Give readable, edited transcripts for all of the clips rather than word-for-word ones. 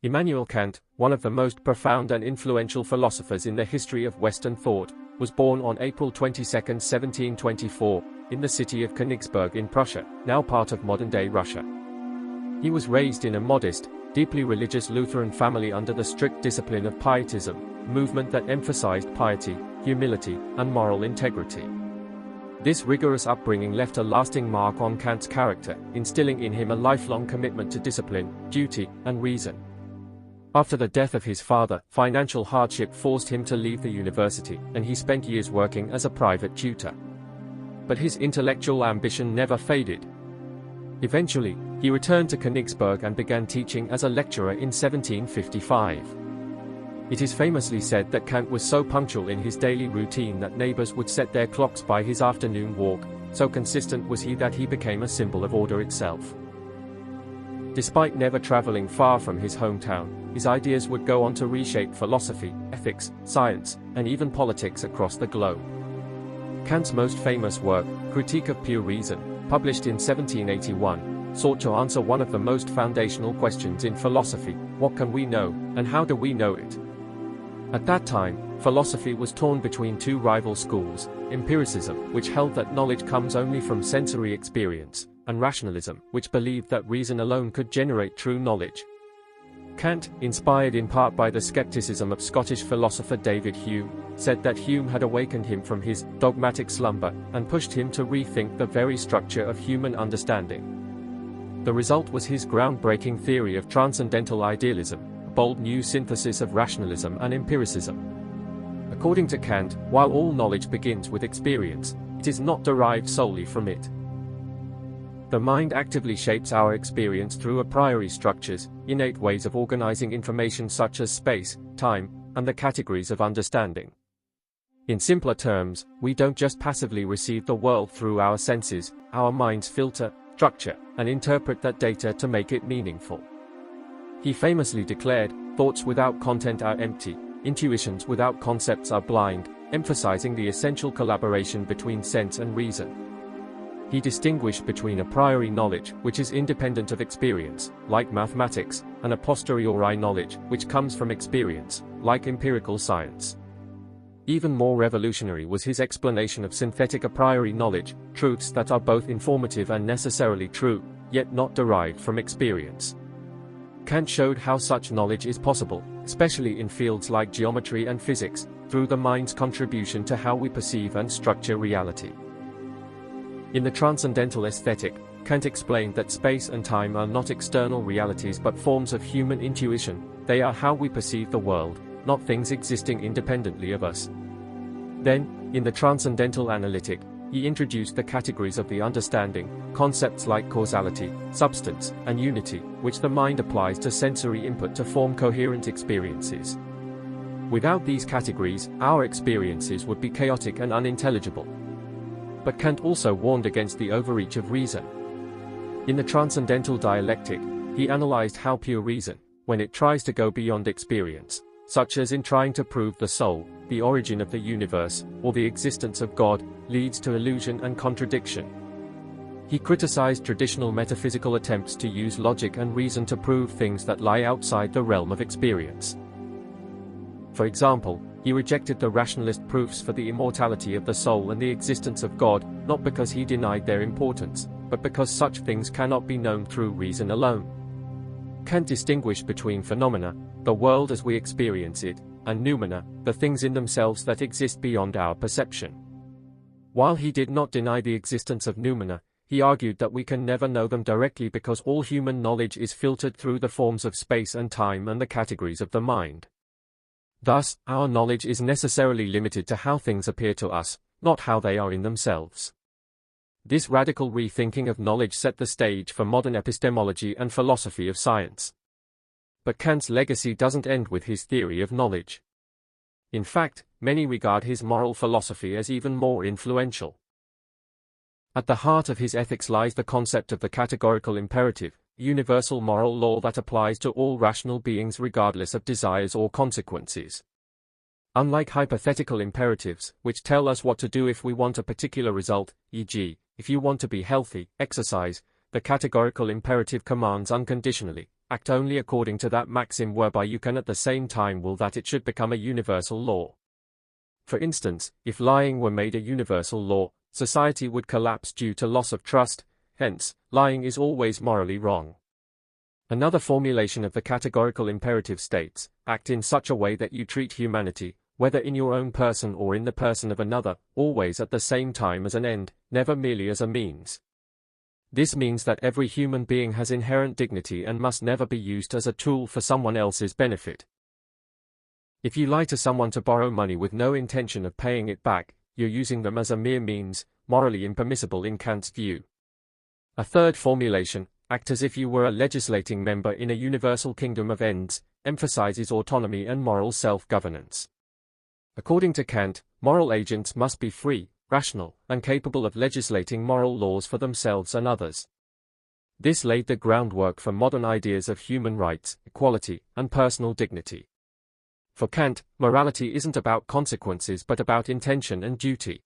Immanuel Kant, one of the most profound and influential philosophers in the history of Western thought, was born on April 22, 1724, in the city of Königsberg in Prussia, now part of modern-day Russia. He was raised in a modest, deeply religious Lutheran family under the strict discipline of Pietism, a movement that emphasized piety, humility, and moral integrity. This rigorous upbringing left a lasting mark on Kant's character, instilling in him a lifelong commitment to discipline, duty, and reason. After the death of his father, financial hardship forced him to leave the university, and he spent years working as a private tutor. But his intellectual ambition never faded. Eventually, he returned to Königsberg and began teaching as a lecturer in 1755. It is famously said that Kant was so punctual in his daily routine that neighbors would set their clocks by his afternoon walk, so consistent was he that he became a symbol of order itself. Despite never traveling far from his hometown, his ideas would go on to reshape philosophy, ethics, science, and even politics across the globe. Kant's most famous work, Critique of Pure Reason, published in 1781, sought to answer one of the most foundational questions in philosophy: what can we know, and how do we know it? At that time, philosophy was torn between two rival schools: Empiricism, which held that knowledge comes only from sensory experience, and Rationalism, which believed that reason alone could generate true knowledge. Kant, inspired in part by the skepticism of Scottish philosopher David Hume, said that Hume had awakened him from his dogmatic slumber and pushed him to rethink the very structure of human understanding. The result was his groundbreaking theory of transcendental idealism, a bold new synthesis of rationalism and empiricism. According to Kant, while all knowledge begins with experience, it is not derived solely from it. The mind actively shapes our experience through a priori structures, innate ways of organizing information such as space, time, and the categories of understanding. In simpler terms, we don't just passively receive the world through our senses, our minds filter, structure, and interpret that data to make it meaningful. He famously declared, "Thoughts without content are empty, intuitions without concepts are blind," emphasizing the essential collaboration between sense and reason. He distinguished between a priori knowledge, which is independent of experience, like mathematics, and a posteriori knowledge, which comes from experience, like empirical science. Even more revolutionary was his explanation of synthetic a priori knowledge, truths that are both informative and necessarily true, yet not derived from experience. Kant showed how such knowledge is possible, especially in fields like geometry and physics, through the mind's contribution to how we perceive and structure reality. In the Transcendental Aesthetic, Kant explained that space and time are not external realities but forms of human intuition. They are how we perceive the world, not things existing independently of us. Then, in the Transcendental Analytic, he introduced the categories of the understanding, concepts like causality, substance, and unity, which the mind applies to sensory input to form coherent experiences. Without these categories, our experiences would be chaotic and unintelligible. But Kant also warned against the overreach of reason. In the Transcendental Dialectic, he analyzed how pure reason, when it tries to go beyond experience, such as in trying to prove the soul, the origin of the universe, or the existence of God, leads to illusion and contradiction. He criticized traditional metaphysical attempts to use logic and reason to prove things that lie outside the realm of experience. For example, he rejected the rationalist proofs for the immortality of the soul and the existence of God, not because he denied their importance, but because such things cannot be known through reason alone. Kant distinguished between phenomena, the world as we experience it, and noumena, the things in themselves that exist beyond our perception. While he did not deny the existence of noumena, he argued that we can never know them directly because all human knowledge is filtered through the forms of space and time and the categories of the mind. Thus, our knowledge is necessarily limited to how things appear to us, not how they are in themselves. This radical rethinking of knowledge set the stage for modern epistemology and philosophy of science. But Kant's legacy doesn't end with his theory of knowledge. In fact, many regard his moral philosophy as even more influential. At the heart of his ethics lies the concept of the categorical imperative, a universal moral law that applies to all rational beings regardless of desires or consequences. Unlike hypothetical imperatives, which tell us what to do if we want a particular result, e.g., if you want to be healthy, exercise, the categorical imperative commands unconditionally, act only according to that maxim whereby you can at the same time will that it should become a universal law. For instance, if lying were made a universal law, society would collapse due to loss of trust, hence, lying is always morally wrong. Another formulation of the categorical imperative states, act in such a way that you treat humanity, whether in your own person or in the person of another, always at the same time as an end, never merely as a means. This means that every human being has inherent dignity and must never be used as a tool for someone else's benefit. If you lie to someone to borrow money with no intention of paying it back, you're using them as a mere means, morally impermissible in Kant's view. A third formulation, act as if you were a legislating member in a universal kingdom of ends, emphasizes autonomy and moral self-governance. According to Kant, moral agents must be free, rational, and capable of legislating moral laws for themselves and others. This laid the groundwork for modern ideas of human rights, equality, and personal dignity. For Kant, morality isn't about consequences but about intention and duty.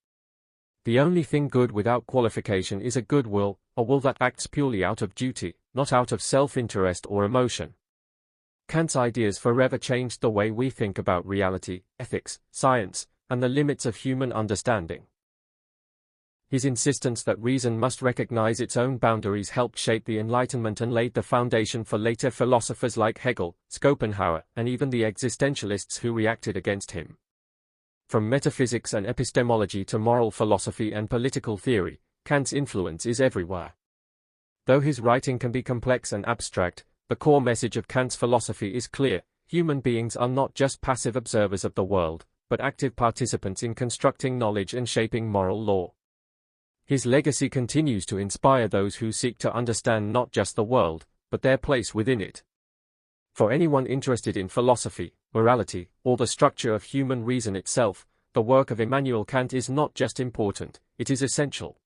The only thing good without qualification is a good will, a will that acts purely out of duty, not out of self-interest or emotion. Kant's ideas forever changed the way we think about reality, ethics, science, and the limits of human understanding. His insistence that reason must recognize its own boundaries helped shape the Enlightenment and laid the foundation for later philosophers like Hegel, Schopenhauer, and even the existentialists who reacted against him. From metaphysics and epistemology to moral philosophy and political theory, Kant's influence is everywhere. Though his writing can be complex and abstract, the core message of Kant's philosophy is clear: human beings are not just passive observers of the world, but active participants in constructing knowledge and shaping moral law. His legacy continues to inspire those who seek to understand not just the world, but their place within it. For anyone interested in philosophy, morality, or the structure of human reason itself, the work of Immanuel Kant is not just important, it is essential.